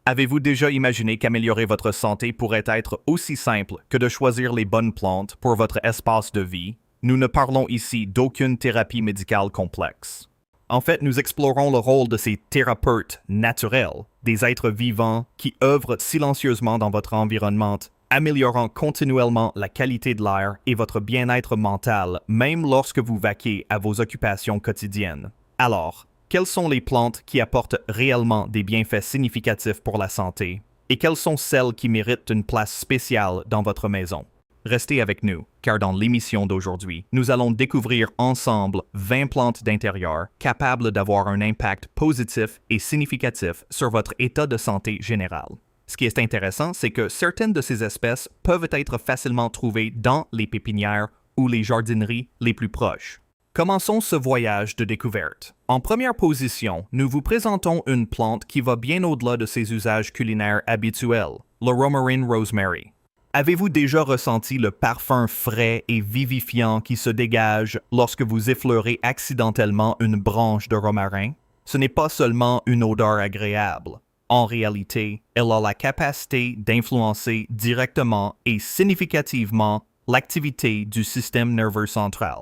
Avez-vous déjà imaginé qu'améliorer votre santé pourrait être aussi simple que de choisir les bonnes plantes pour votre espace de vie? Nous ne parlons ici d'aucune thérapie médicale complexe. En fait, nous explorons le rôle de ces thérapeutes naturels, des êtres vivants qui œuvrent silencieusement dans votre environnement, améliorant continuellement la qualité de l'air et votre bien-être mental, même lorsque vous vaquez à vos occupations quotidiennes. Alors, quelles sont les plantes qui apportent réellement des bienfaits significatifs pour la santé? Et quelles sont celles qui méritent une place spéciale dans votre maison? Restez avec nous, car dans l'émission d'aujourd'hui, nous allons découvrir ensemble 20 plantes d'intérieur capables d'avoir un impact positif et significatif sur votre état de santé général. Ce qui est intéressant, c'est que certaines de ces espèces peuvent être facilement trouvées dans les pépinières ou les jardineries les plus proches. Commençons ce voyage de découverte. En première position, nous vous présentons une plante qui va bien au-delà de ses usages culinaires habituels, le romarin rosemary. Avez-vous déjà ressenti le parfum frais et vivifiant qui se dégage lorsque vous effleurez accidentellement une branche de romarin? Ce n'est pas seulement une odeur agréable. En réalité, elle a la capacité d'influencer directement et significativement l'activité du système nerveux central.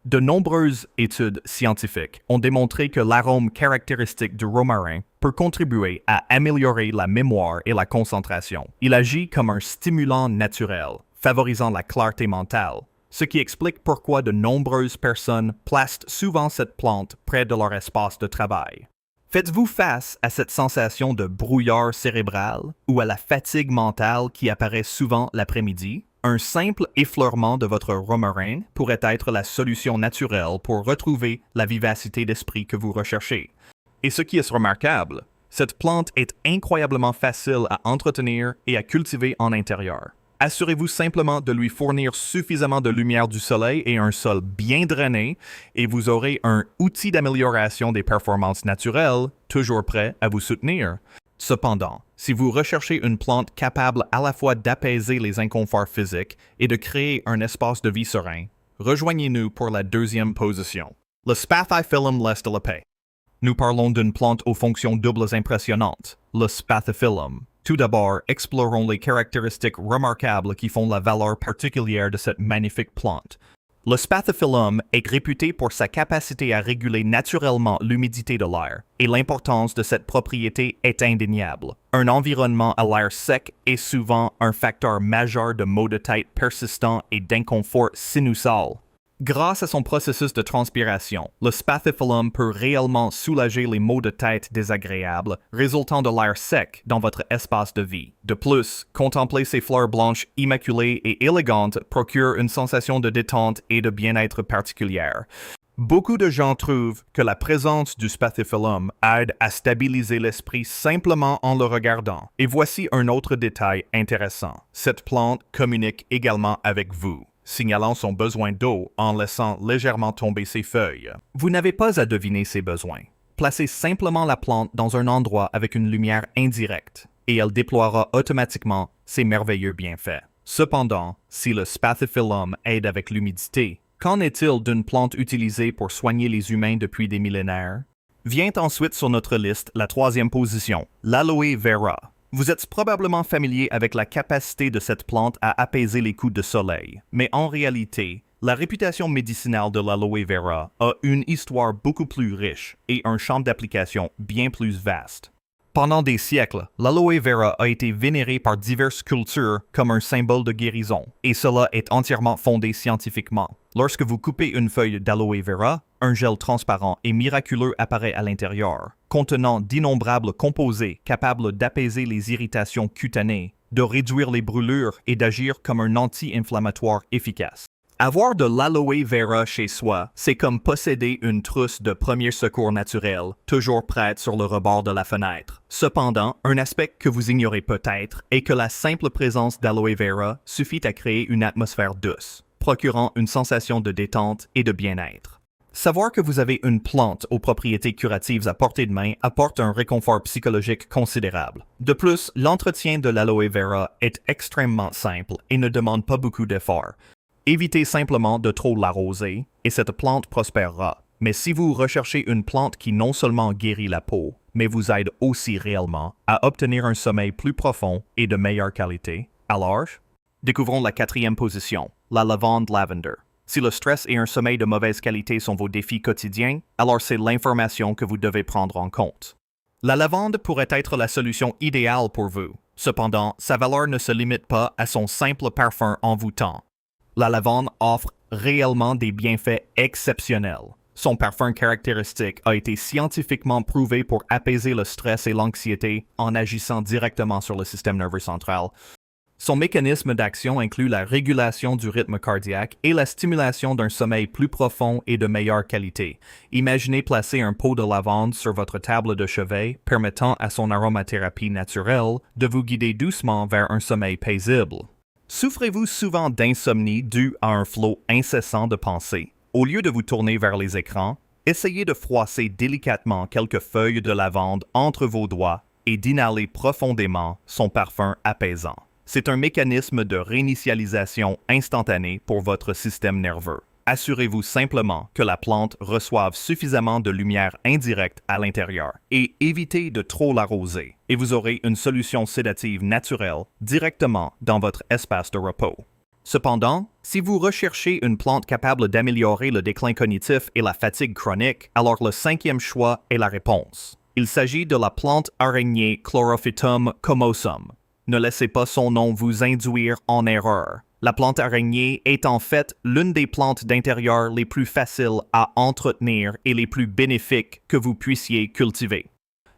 De nombreuses études scientifiques ont démontré que l'arôme caractéristique du romarin peut contribuer à améliorer la mémoire et la concentration. Il agit comme un stimulant naturel, favorisant la clarté mentale, ce qui explique pourquoi de nombreuses personnes placent souvent cette plante près de leur espace de travail. Faites-vous face à cette sensation de brouillard cérébral ou à la fatigue mentale qui apparaît souvent l'après-midi? Un simple effleurement de votre romarin pourrait être la solution naturelle pour retrouver la vivacité d'esprit que vous recherchez. Et ce qui est remarquable, cette plante est incroyablement facile à entretenir et à cultiver en intérieur. Assurez-vous simplement de lui fournir suffisamment de lumière du soleil et un sol bien drainé, et vous aurez un outil d'amélioration des performances naturelles, toujours prêt à vous soutenir. Cependant, si vous recherchez une plante capable à la fois d'apaiser les inconforts physiques et de créer un espace de vie serein, rejoignez-nous pour la deuxième position, le Spathiphyllum lestolopae. Nous parlons d'une plante aux fonctions doubles impressionnantes, le Spathiphyllum. Tout d'abord, explorons les caractéristiques remarquables qui font la valeur particulière de cette magnifique plante. Le Spathiphyllum est réputé pour sa capacité à réguler naturellement l'humidité de l'air, et l'importance de cette propriété est indéniable. Un environnement à l'air sec est souvent un facteur majeur de maux de tête persistants et d'inconfort sinusal. Grâce à son processus de transpiration, le Spathiphyllum peut réellement soulager les maux de tête désagréables résultant de l'air sec dans votre espace de vie. De plus, contempler ses fleurs blanches immaculées et élégantes procure une sensation de détente et de bien-être particulière. Beaucoup de gens trouvent que la présence du Spathiphyllum aide à stabiliser l'esprit simplement en le regardant. Et voici un autre détail intéressant. Cette plante communique également avec vous, signalant son besoin d'eau en laissant légèrement tomber ses feuilles. Vous n'avez pas à deviner ses besoins. Placez simplement la plante dans un endroit avec une lumière indirecte, et elle déploiera automatiquement ses merveilleux bienfaits. Cependant, si le Spathiphyllum aide avec l'humidité, qu'en est-il d'une plante utilisée pour soigner les humains depuis des millénaires? Vient ensuite sur notre liste la troisième position, l'aloe vera. Vous êtes probablement familier avec la capacité de cette plante à apaiser les coups de soleil, mais en réalité, la réputation médicinale de l'aloe vera a une histoire beaucoup plus riche et un champ d'application bien plus vaste. Pendant des siècles, l'aloe vera a été vénéré par diverses cultures comme un symbole de guérison, et cela est entièrement fondé scientifiquement. Lorsque vous coupez une feuille d'aloe vera, un gel transparent et miraculeux apparaît à l'intérieur, contenant d'innombrables composés capables d'apaiser les irritations cutanées, de réduire les brûlures et d'agir comme un anti-inflammatoire efficace. Avoir de l'aloe vera chez soi, c'est comme posséder une trousse de premiers secours naturels, toujours prête sur le rebord de la fenêtre. Cependant, un aspect que vous ignorez peut-être est que la simple présence d'aloe vera suffit à créer une atmosphère douce, procurant une sensation de détente et de bien-être. Savoir que vous avez une plante aux propriétés curatives à portée de main apporte un réconfort psychologique considérable. De plus, l'entretien de l'aloe vera est extrêmement simple et ne demande pas beaucoup d'efforts. Évitez simplement de trop l'arroser et cette plante prospérera. Mais si vous recherchez une plante qui non seulement guérit la peau, mais vous aide aussi réellement à obtenir un sommeil plus profond et de meilleure qualité. Alors, découvrons la quatrième position, la lavande lavender. Si le stress et un sommeil de mauvaise qualité sont vos défis quotidiens, alors c'est l'information que vous devez prendre en compte. La lavande pourrait être la solution idéale pour vous. Cependant, sa valeur ne se limite pas à son simple parfum envoûtant. La lavande offre réellement des bienfaits exceptionnels. Son parfum caractéristique a été scientifiquement prouvé pour apaiser le stress et l'anxiété en agissant directement sur le système nerveux central. Son mécanisme d'action inclut la régulation du rythme cardiaque et la stimulation d'un sommeil plus profond et de meilleure qualité. Imaginez placer un pot de lavande sur votre table de chevet, permettant à son aromathérapie naturelle de vous guider doucement vers un sommeil paisible. Souffrez-vous souvent d'insomnie due à un flot incessant de pensées? Au lieu de vous tourner vers les écrans, essayez de froisser délicatement quelques feuilles de lavande entre vos doigts et d'inhaler profondément son parfum apaisant. C'est un mécanisme de réinitialisation instantanée pour votre système nerveux. Assurez-vous simplement que la plante reçoive suffisamment de lumière indirecte à l'intérieur et évitez de trop l'arroser, et vous aurez une solution sédative naturelle directement dans votre espace de repos. Cependant, si vous recherchez une plante capable d'améliorer le déclin cognitif et la fatigue chronique, alors le cinquième choix est la réponse. Il s'agit de la plante araignée Chlorophytum comosum. Ne laissez pas son nom vous induire en erreur. La plante araignée est en fait l'une des plantes d'intérieur les plus faciles à entretenir et les plus bénéfiques que vous puissiez cultiver.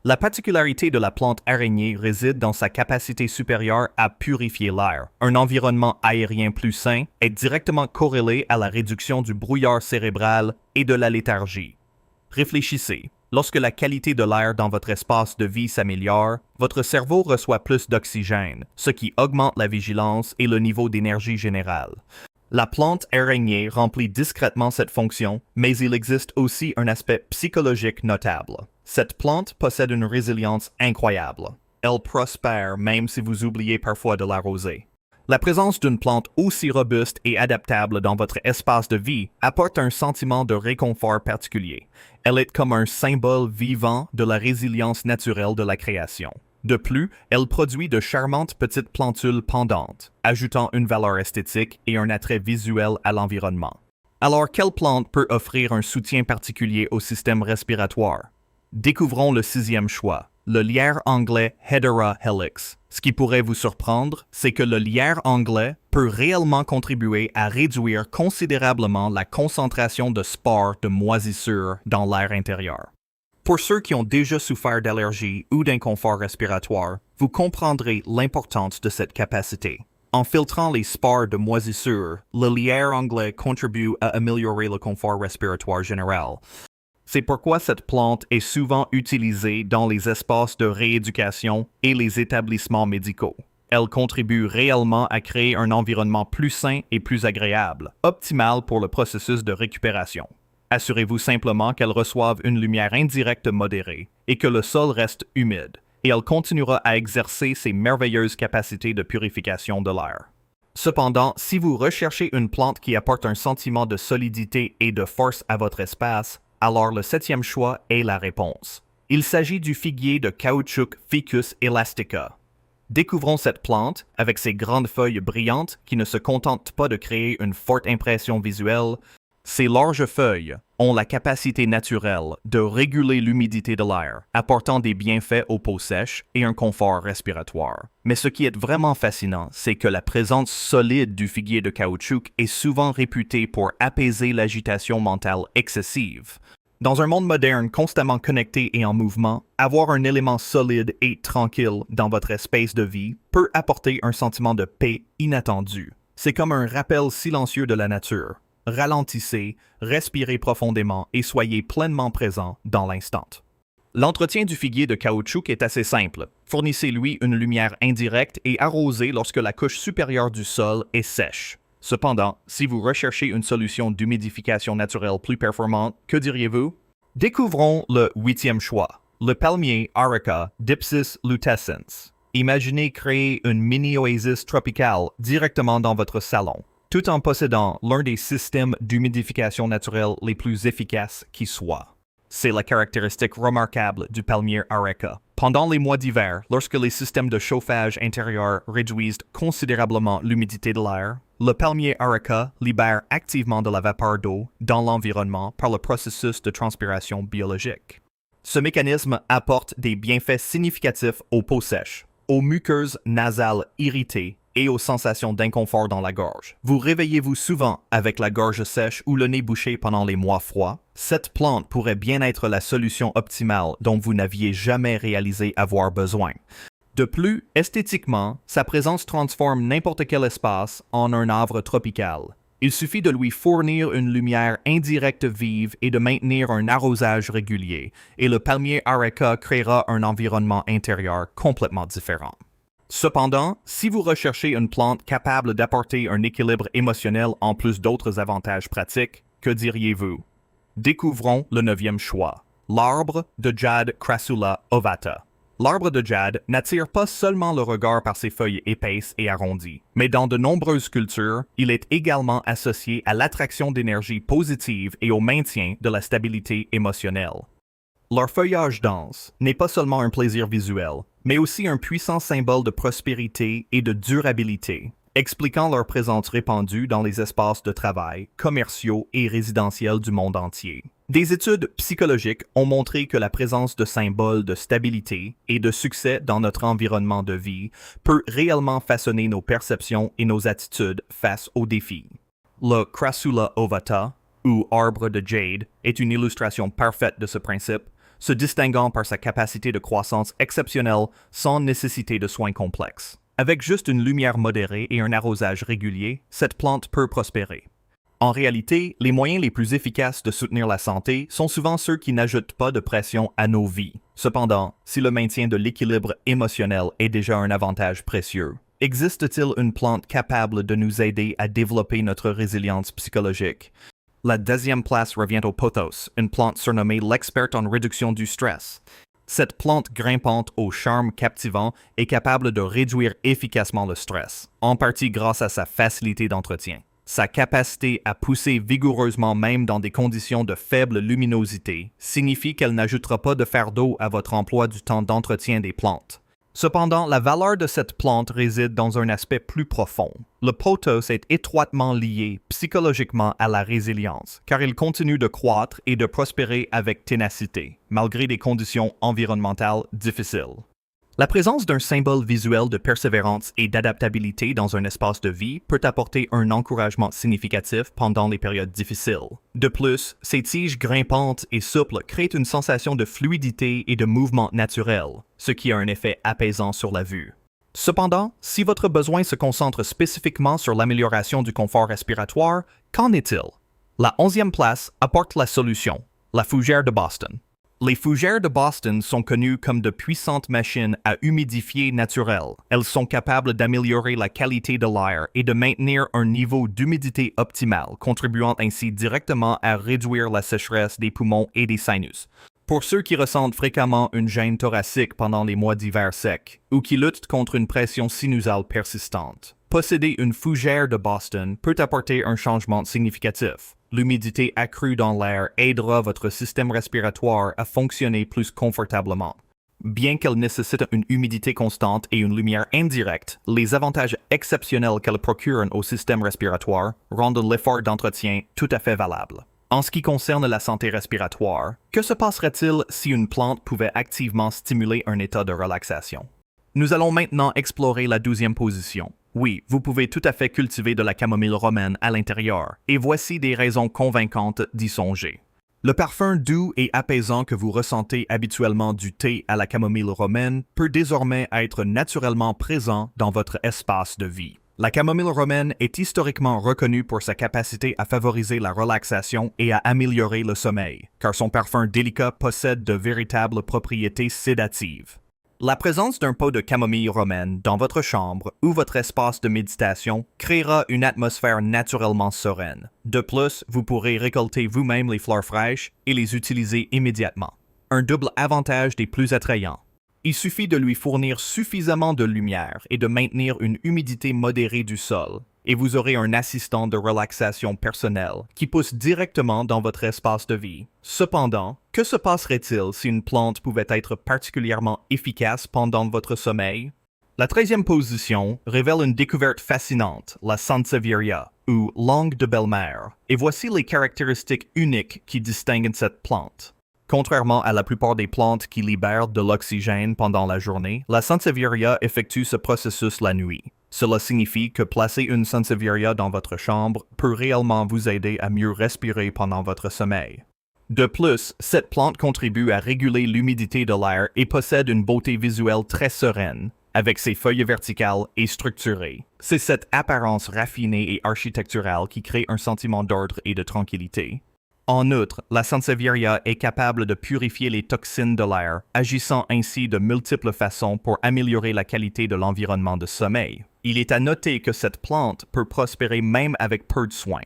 La particularité de la plante araignée réside dans sa capacité supérieure à purifier l'air. Un environnement aérien plus sain est directement corrélé à la réduction du brouillard cérébral et de la léthargie. Réfléchissez. Lorsque la qualité de l'air dans votre espace de vie s'améliore, votre cerveau reçoit plus d'oxygène, ce qui augmente la vigilance et le niveau d'énergie générale. La plante araignée remplit discrètement cette fonction, mais il existe aussi un aspect psychologique notable. Cette plante possède une résilience incroyable. Elle prospère même si vous oubliez parfois de l'arroser. La présence d'une plante aussi robuste et adaptable dans votre espace de vie apporte un sentiment de réconfort particulier. Elle est comme un symbole vivant de la résilience naturelle de la création. De plus, elle produit de charmantes petites plantules pendantes, ajoutant une valeur esthétique et un attrait visuel à l'environnement. Alors, quelle plante peut offrir un soutien particulier au système respiratoire? Découvrons le sixième choix, le lierre anglais Hedera helix. Ce qui pourrait vous surprendre, c'est que le lierre anglais peut réellement contribuer à réduire considérablement la concentration de spores de moisissure dans l'air intérieur. Pour ceux qui ont déjà souffert d'allergies ou d'inconfort respiratoire, vous comprendrez l'importance de cette capacité. En filtrant les spores de moisissure, le lierre anglais contribue à améliorer le confort respiratoire général. C'est pourquoi cette plante est souvent utilisée dans les espaces de rééducation et les établissements médicaux. Elle contribue réellement à créer un environnement plus sain et plus agréable, optimal pour le processus de récupération. Assurez-vous simplement qu'elle reçoive une lumière indirecte modérée et que le sol reste humide, et elle continuera à exercer ses merveilleuses capacités de purification de l'air. Cependant, si vous recherchez une plante qui apporte un sentiment de solidité et de force à votre espace, alors le septième choix est la réponse. Il s'agit du figuier de caoutchouc Ficus elastica. Découvrons cette plante, avec ses grandes feuilles brillantes qui ne se contentent pas de créer une forte impression visuelle. Ces larges feuilles ont la capacité naturelle de réguler l'humidité de l'air, apportant des bienfaits aux peaux sèches et un confort respiratoire. Mais ce qui est vraiment fascinant, c'est que la présence solide du figuier de caoutchouc est souvent réputée pour apaiser l'agitation mentale excessive. Dans un monde moderne constamment connecté et en mouvement, avoir un élément solide et tranquille dans votre espace de vie peut apporter un sentiment de paix inattendu. C'est comme un rappel silencieux de la nature. Ralentissez, respirez profondément et soyez pleinement présent dans l'instant. L'entretien du figuier de caoutchouc est assez simple. Fournissez-lui une lumière indirecte et arrosez lorsque la couche supérieure du sol est sèche. Cependant, si vous recherchez une solution d'humidification naturelle plus performante, que diriez-vous? Découvrons le huitième choix, le palmier Areca dipsis lutescens. Imaginez créer une mini-oasis tropicale directement dans votre salon, tout en possédant l'un des systèmes d'humidification naturelle les plus efficaces qui soient. C'est la caractéristique remarquable du palmier areca. Pendant les mois d'hiver, lorsque les systèmes de chauffage intérieur réduisent considérablement l'humidité de l'air, le palmier areca libère activement de la vapeur d'eau dans l'environnement par le processus de transpiration biologique. Ce mécanisme apporte des bienfaits significatifs aux peaux sèches, aux muqueuses nasales irritées et aux sensations d'inconfort dans la gorge. Vous réveillez-vous souvent avec la gorge sèche ou le nez bouché pendant les mois froids? Cette plante pourrait bien être la solution optimale dont vous n'aviez jamais réalisé avoir besoin. De plus, esthétiquement, sa présence transforme n'importe quel espace en un havre tropical. Il suffit de lui fournir une lumière indirecte vive et de maintenir un arrosage régulier, et le palmier areca créera un environnement intérieur complètement différent. Cependant, si vous recherchez une plante capable d'apporter un équilibre émotionnel en plus d'autres avantages pratiques, que diriez-vous? Découvrons le 9e choix, l'arbre de jade Crassula ovata. L'arbre de jade n'attire pas seulement le regard par ses feuilles épaisses et arrondies, mais dans de nombreuses cultures, il est également associé à l'attraction d'énergie positive et au maintien de la stabilité émotionnelle. Leur feuillage dense n'est pas seulement un plaisir visuel, mais aussi un puissant symbole de prospérité et de durabilité, expliquant leur présence répandue dans les espaces de travail, commerciaux et résidentiels du monde entier. Des études psychologiques ont montré que la présence de symboles de stabilité et de succès dans notre environnement de vie peut réellement façonner nos perceptions et nos attitudes face aux défis. Le Crassula ovata, ou arbre de jade, est une illustration parfaite de ce principe, se distinguant par sa capacité de croissance exceptionnelle sans nécessiter de soins complexes. Avec juste une lumière modérée et un arrosage régulier, cette plante peut prospérer. En réalité, les moyens les plus efficaces de soutenir la santé sont souvent ceux qui n'ajoutent pas de pression à nos vies. Cependant, si le maintien de l'équilibre émotionnel est déjà un avantage précieux, existe-t-il une plante capable de nous aider à développer notre résilience psychologique? La 10e place revient au pothos, une plante surnommée l'experte en réduction du stress. Cette plante grimpante au charme captivant est capable de réduire efficacement le stress, en partie grâce à sa facilité d'entretien. Sa capacité à pousser vigoureusement même dans des conditions de faible luminosité signifie qu'elle n'ajoutera pas de fardeau à votre emploi du temps d'entretien des plantes. Cependant, la valeur de cette plante réside dans un aspect plus profond. Le pothos est étroitement lié psychologiquement à la résilience, car il continue de croître et de prospérer avec ténacité, malgré des conditions environnementales difficiles. La présence d'un symbole visuel de persévérance et d'adaptabilité dans un espace de vie peut apporter un encouragement significatif pendant les périodes difficiles. De plus, ces tiges grimpantes et souples créent une sensation de fluidité et de mouvement naturel, ce qui a un effet apaisant sur la vue. Cependant, si votre besoin se concentre spécifiquement sur l'amélioration du confort respiratoire, qu'en est-il? La 11e place apporte la solution, la fougère de Boston. Les fougères de Boston sont connues comme de puissantes machines à humidifier naturelles. Elles sont capables d'améliorer la qualité de l'air et de maintenir un niveau d'humidité optimal, contribuant ainsi directement à réduire la sécheresse des poumons et des sinus. Pour ceux qui ressentent fréquemment une gêne thoracique pendant les mois d'hiver secs ou qui luttent contre une pression sinusale persistante, posséder une fougère de Boston peut apporter un changement significatif. L'humidité accrue dans l'air aidera votre système respiratoire à fonctionner plus confortablement. Bien qu'elle nécessite une humidité constante et une lumière indirecte, les avantages exceptionnels qu'elle procure au système respiratoire rendent l'effort d'entretien tout à fait valable. En ce qui concerne la santé respiratoire, que se passerait-il si une plante pouvait activement stimuler un état de relaxation? Nous allons maintenant explorer la 12e position. Oui, vous pouvez tout à fait cultiver de la camomille romaine à l'intérieur, et voici des raisons convaincantes d'y songer. Le parfum doux et apaisant que vous ressentez habituellement du thé à la camomille romaine peut désormais être naturellement présent dans votre espace de vie. La camomille romaine est historiquement reconnue pour sa capacité à favoriser la relaxation et à améliorer le sommeil, car son parfum délicat possède de véritables propriétés sédatives. La présence d'un pot de camomille romaine dans votre chambre ou votre espace de méditation créera une atmosphère naturellement sereine. De plus, vous pourrez récolter vous-même les fleurs fraîches et les utiliser immédiatement. Un double avantage des plus attrayants. Il suffit de lui fournir suffisamment de lumière et de maintenir une humidité modérée du sol, et vous aurez un assistant de relaxation personnel qui pousse directement dans votre espace de vie. Cependant, que se passerait-il si une plante pouvait être particulièrement efficace pendant votre sommeil? La 13e position révèle une découverte fascinante, la Sansevieria, ou langue de belle-mère, et voici les caractéristiques uniques qui distinguent cette plante. Contrairement à la plupart des plantes qui libèrent de l'oxygène pendant la journée, la Sansevieria effectue ce processus la nuit. Cela signifie que placer une Sansevieria dans votre chambre peut réellement vous aider à mieux respirer pendant votre sommeil. De plus, cette plante contribue à réguler l'humidité de l'air et possède une beauté visuelle très sereine, avec ses feuilles verticales et structurées. C'est cette apparence raffinée et architecturale qui crée un sentiment d'ordre et de tranquillité. En outre, la Sansevieria est capable de purifier les toxines de l'air, agissant ainsi de multiples façons pour améliorer la qualité de l'environnement de sommeil. Il est à noter que cette plante peut prospérer même avec peu de soins.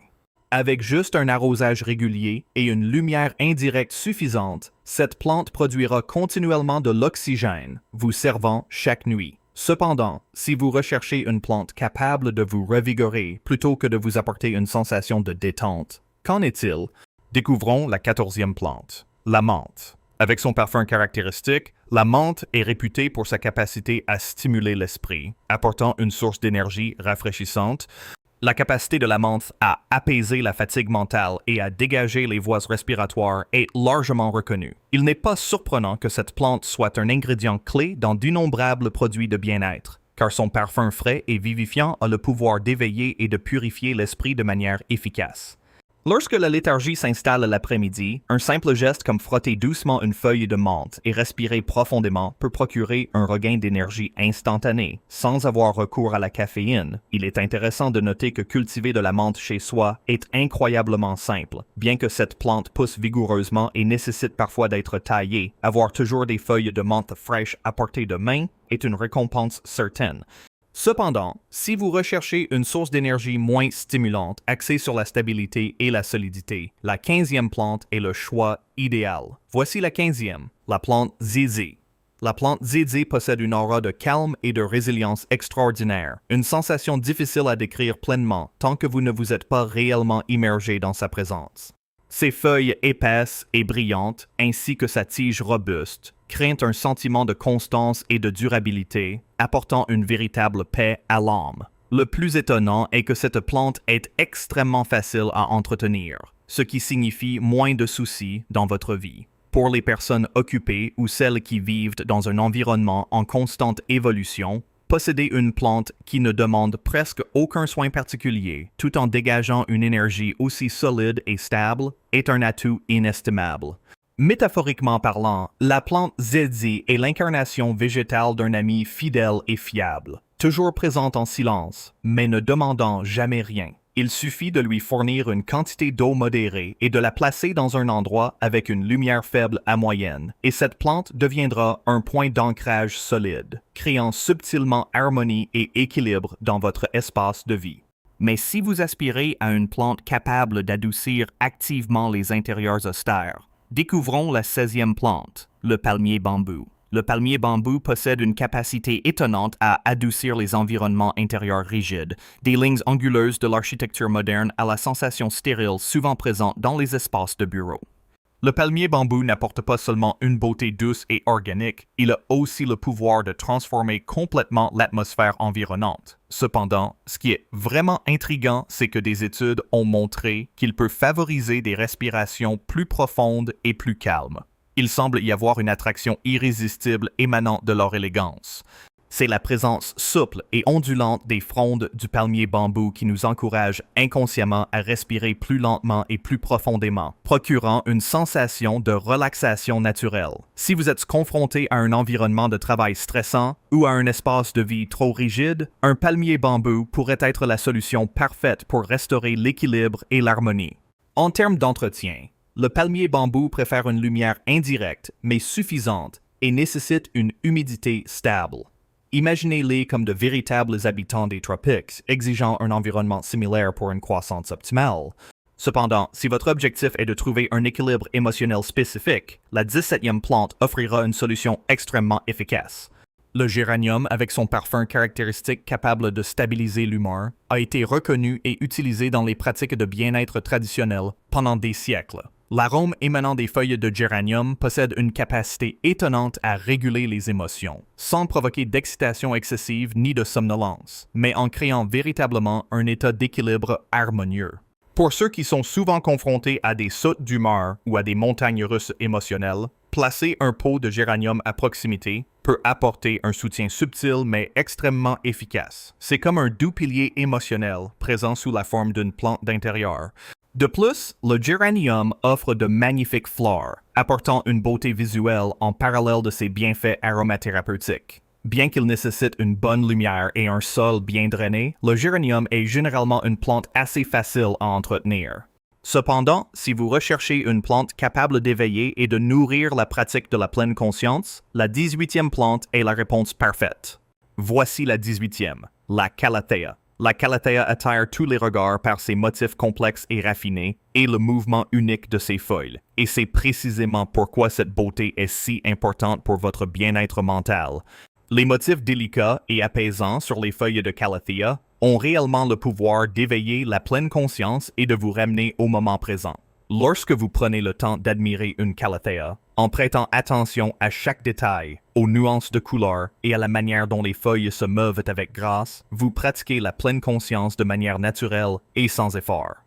Avec juste un arrosage régulier et une lumière indirecte suffisante, cette plante produira continuellement de l'oxygène, vous servant chaque nuit. Cependant, si vous recherchez une plante capable de vous revigorer plutôt que de vous apporter une sensation de détente, qu'en est-il? Découvrons la 14e plante, la menthe. Avec son parfum caractéristique, la menthe est réputée pour sa capacité à stimuler l'esprit, apportant une source d'énergie rafraîchissante. La capacité de la menthe à apaiser la fatigue mentale et à dégager les voies respiratoires est largement reconnue. Il n'est pas surprenant que cette plante soit un ingrédient clé dans d'innombrables produits de bien-être, car son parfum frais et vivifiant a le pouvoir d'éveiller et de purifier l'esprit de manière efficace. Lorsque la léthargie s'installe l'après-midi, un simple geste comme frotter doucement une feuille de menthe et respirer profondément peut procurer un regain d'énergie instantané, sans avoir recours à la caféine. Il est intéressant de noter que cultiver de la menthe chez soi est incroyablement simple. Bien que cette plante pousse vigoureusement et nécessite parfois d'être taillée, avoir toujours des feuilles de menthe fraîches à portée de main est une récompense certaine. Cependant, si vous recherchez une source d'énergie moins stimulante axée sur la stabilité et la solidité, la 15e plante est le choix idéal. Voici la 15e, la plante Zizi. La plante Zizi possède une aura de calme et de résilience extraordinaire, une sensation difficile à décrire pleinement tant que vous ne vous êtes pas réellement immergé dans sa présence. Ses feuilles épaisses et brillantes, ainsi que sa tige robuste, créent un sentiment de constance et de durabilité, apportant une véritable paix à l'âme. Le plus étonnant est que cette plante est extrêmement facile à entretenir, ce qui signifie moins de soucis dans votre vie. Pour les personnes occupées ou celles qui vivent dans un environnement en constante évolution, posséder une plante qui ne demande presque aucun soin particulier, tout en dégageant une énergie aussi solide et stable, est un atout inestimable. Métaphoriquement parlant, la plante Zizi est l'incarnation végétale d'un ami fidèle et fiable, toujours présente en silence, mais ne demandant jamais rien. Il suffit de lui fournir une quantité d'eau modérée et de la placer dans un endroit avec une lumière faible à moyenne, et cette plante deviendra un point d'ancrage solide, créant subtilement harmonie et équilibre dans votre espace de vie. Mais si vous aspirez à une plante capable d'adoucir activement les intérieurs austères, découvrons la 16e plante, le palmier bambou. Le palmier bambou possède une capacité étonnante à adoucir les environnements intérieurs rigides, des lignes anguleuses de l'architecture moderne à la sensation stérile souvent présente dans les espaces de bureau. Le palmier bambou n'apporte pas seulement une beauté douce et organique, il a aussi le pouvoir de transformer complètement l'atmosphère environnante. Cependant, ce qui est vraiment intriguant, c'est que des études ont montré qu'il peut favoriser des respirations plus profondes et plus calmes. Il semble y avoir une attraction irrésistible émanant de leur élégance. C'est la présence souple et ondulante des frondes du palmier bambou qui nous encourage inconsciemment à respirer plus lentement et plus profondément, procurant une sensation de relaxation naturelle. Si vous êtes confronté à un environnement de travail stressant ou à un espace de vie trop rigide, un palmier bambou pourrait être la solution parfaite pour restaurer l'équilibre et l'harmonie. En termes d'entretien, le palmier bambou préfère une lumière indirecte mais suffisante et nécessite une humidité stable. Imaginez-les comme de véritables habitants des tropiques, exigeant un environnement similaire pour une croissance optimale. Cependant, si votre objectif est de trouver un équilibre émotionnel spécifique, la 17e plante offrira une solution extrêmement efficace. Le géranium, avec son parfum caractéristique capable de stabiliser l'humeur, a été reconnu et utilisé dans les pratiques de bien-être traditionnelles pendant des siècles. L'arôme émanant des feuilles de géranium possède une capacité étonnante à réguler les émotions, sans provoquer d'excitation excessive ni de somnolence, mais en créant véritablement un état d'équilibre harmonieux. Pour ceux qui sont souvent confrontés à des sautes d'humeur ou à des montagnes russes émotionnelles, placer un pot de géranium à proximité peut apporter un soutien subtil mais extrêmement efficace. C'est comme un doux pilier émotionnel présent sous la forme d'une plante d'intérieur. De plus, le géranium offre de magnifiques fleurs, apportant une beauté visuelle en parallèle de ses bienfaits aromathérapeutiques. Bien qu'il nécessite une bonne lumière et un sol bien drainé, le géranium est généralement une plante assez facile à entretenir. Cependant, si vous recherchez une plante capable d'éveiller et de nourrir la pratique de la pleine conscience, la 18e plante est la réponse parfaite. Voici la 18e, la Calathea. La Calathea attire tous les regards par ses motifs complexes et raffinés et le mouvement unique de ses feuilles. Et c'est précisément pourquoi cette beauté est si importante pour votre bien-être mental. Les motifs délicats et apaisants sur les feuilles de Calathea ont réellement le pouvoir d'éveiller la pleine conscience et de vous ramener au moment présent. Lorsque vous prenez le temps d'admirer une Calathea, en prêtant attention à chaque détail, aux nuances de couleur et à la manière dont les feuilles se meuvent avec grâce, vous pratiquez la pleine conscience de manière naturelle et sans effort.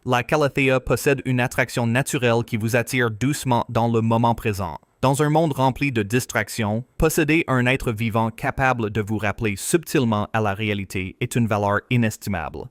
La Calathea possède une attraction naturelle qui vous attire doucement dans le moment présent. Dans un monde rempli de distractions, posséder un être vivant capable de vous rappeler subtilement à la réalité est une valeur inestimable.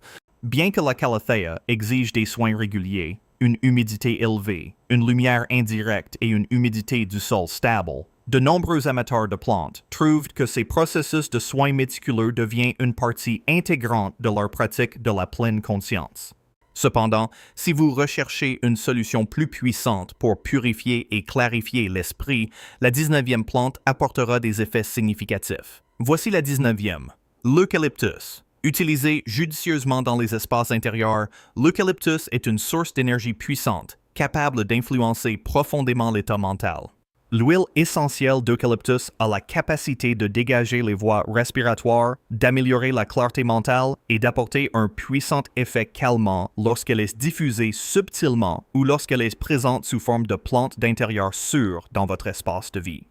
Bien que la Calathea exige des soins réguliers, une humidité élevée, une lumière indirecte et une humidité du sol stable, de nombreux amateurs de plantes trouvent que ces processus de soins méticuleux deviennent une partie intégrante de leur pratique de la pleine conscience. Cependant, si vous recherchez une solution plus puissante pour purifier et clarifier l'esprit, la 19e plante apportera des effets significatifs. Voici la 19e, l'eucalyptus. Utilisé judicieusement dans les espaces intérieurs, l'eucalyptus est une source d'énergie puissante, capable d'influencer profondément l'état mental. L'huile essentielle d'eucalyptus a la capacité de dégager les voies respiratoires, d'améliorer la clarté mentale et d'apporter un puissant effet calmant lorsqu'elle est diffusée subtilement ou lorsqu'elle est présente sous forme de plante d'intérieur sûre dans votre espace de vie.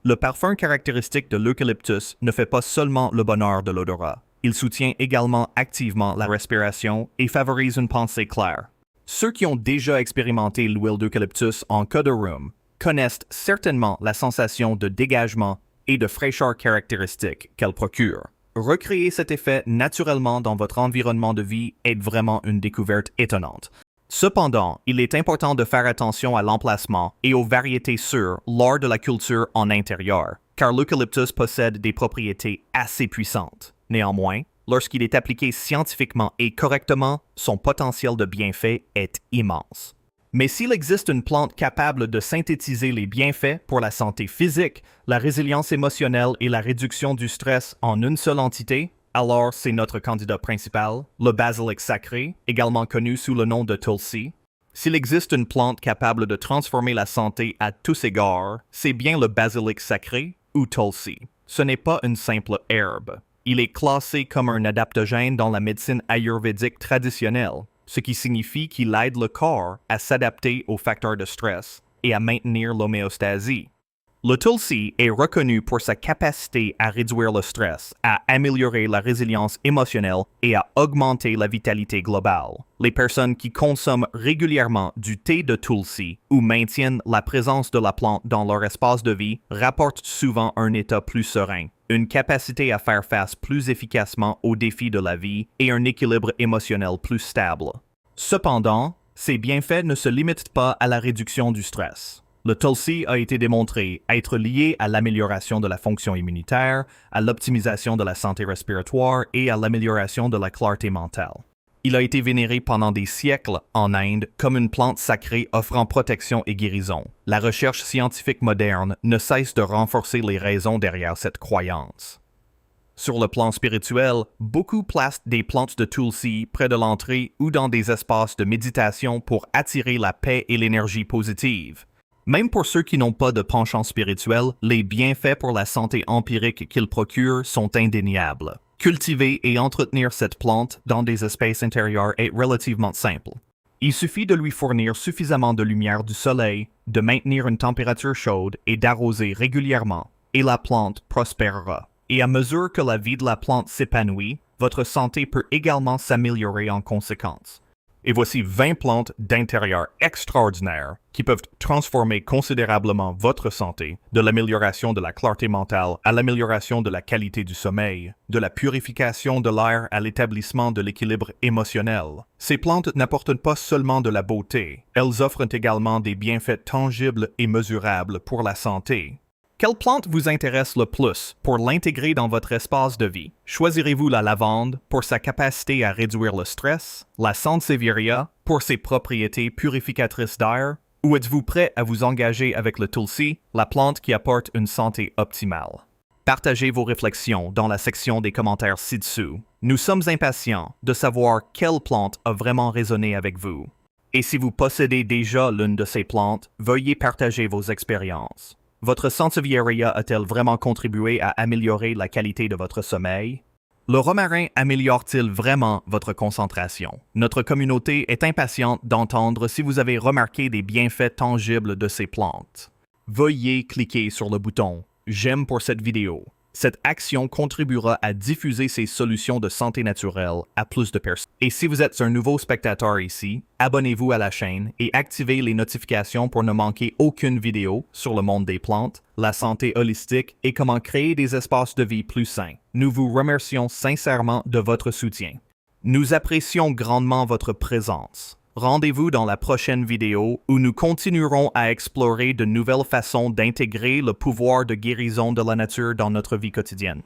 Le parfum caractéristique de l'eucalyptus ne fait pas seulement le bonheur de l'odorat. Il soutient également activement la respiration et favorise une pensée claire. Ceux qui ont déjà expérimenté l'huile d'eucalyptus en cas de rhume connaissent certainement la sensation de dégagement et de fraîcheur caractéristique qu'elle procure. Recréer cet effet naturellement dans votre environnement de vie est vraiment une découverte étonnante. Cependant, il est important de faire attention à l'emplacement et aux variétés sûres lors de la culture en intérieur, car l'eucalyptus possède des propriétés assez puissantes. Néanmoins, lorsqu'il est appliqué scientifiquement et correctement, son potentiel de bienfait est immense. Mais s'il existe une plante capable de synthétiser les bienfaits pour la santé physique, la résilience émotionnelle et la réduction du stress en une seule entité, alors c'est notre candidat principal, le basilic sacré, également connu sous le nom de Tulsi. S'il existe une plante capable de transformer la santé à tous égards, c'est bien le basilic sacré ou Tulsi. Ce n'est pas une simple herbe. Il est classé comme un adaptogène dans la médecine ayurvédique traditionnelle, ce qui signifie qu'il aide le corps à s'adapter aux facteurs de stress et à maintenir l'homéostasie. Le Tulsi est reconnu pour sa capacité à réduire le stress, à améliorer la résilience émotionnelle et à augmenter la vitalité globale. Les personnes qui consomment régulièrement du thé de Tulsi ou maintiennent la présence de la plante dans leur espace de vie rapportent souvent un état plus serein, une capacité à faire face plus efficacement aux défis de la vie et un équilibre émotionnel plus stable. Cependant, ces bienfaits ne se limitent pas à la réduction du stress. Le Tulsi a été démontré être lié à l'amélioration de la fonction immunitaire, à l'optimisation de la santé respiratoire et à l'amélioration de la clarté mentale. Il a été vénéré pendant des siècles en Inde comme une plante sacrée offrant protection et guérison. La recherche scientifique moderne ne cesse de renforcer les raisons derrière cette croyance. Sur le plan spirituel, beaucoup placent des plantes de Tulsi près de l'entrée ou dans des espaces de méditation pour attirer la paix et l'énergie positive. Même pour ceux qui n'ont pas de penchant spirituel, les bienfaits pour la santé empirique qu'il procure sont indéniables. Cultiver et entretenir cette plante dans des espaces intérieurs est relativement simple. Il suffit de lui fournir suffisamment de lumière du soleil, de maintenir une température chaude et d'arroser régulièrement, et la plante prospérera. Et à mesure que la vie de la plante s'épanouit, votre santé peut également s'améliorer en conséquence. Et voici 20 plantes d'intérieur extraordinaires qui peuvent transformer considérablement votre santé, de l'amélioration de la clarté mentale à l'amélioration de la qualité du sommeil, de la purification de l'air à l'établissement de l'équilibre émotionnel. Ces plantes n'apportent pas seulement de la beauté, elles offrent également des bienfaits tangibles et mesurables pour la santé. Quelle plante vous intéresse le plus pour l'intégrer dans votre espace de vie? Choisirez-vous la lavande pour sa capacité à réduire le stress, la sansevieria pour ses propriétés purificatrices d'air, ou êtes-vous prêt à vous engager avec le tulsi, la plante qui apporte une santé optimale? Partagez vos réflexions dans la section des commentaires ci-dessous. Nous sommes impatients de savoir quelle plante a vraiment résonné avec vous. Et si vous possédez déjà l'une de ces plantes, veuillez partager vos expériences. Votre sansevieria a-t-elle vraiment contribué à améliorer la qualité de votre sommeil? Le romarin améliore-t-il vraiment votre concentration? Notre communauté est impatiente d'entendre si vous avez remarqué des bienfaits tangibles de ces plantes. Veuillez cliquer sur le bouton « J'aime » pour cette vidéo. Cette action contribuera à diffuser ces solutions de santé naturelle à plus de personnes. Et si vous êtes un nouveau spectateur ici, abonnez-vous à la chaîne et activez les notifications pour ne manquer aucune vidéo sur le monde des plantes, la santé holistique et comment créer des espaces de vie plus sains. Nous vous remercions sincèrement de votre soutien. Nous apprécions grandement votre présence. Rendez-vous dans la prochaine vidéo où nous continuerons à explorer de nouvelles façons d'intégrer le pouvoir de guérison de la nature dans notre vie quotidienne.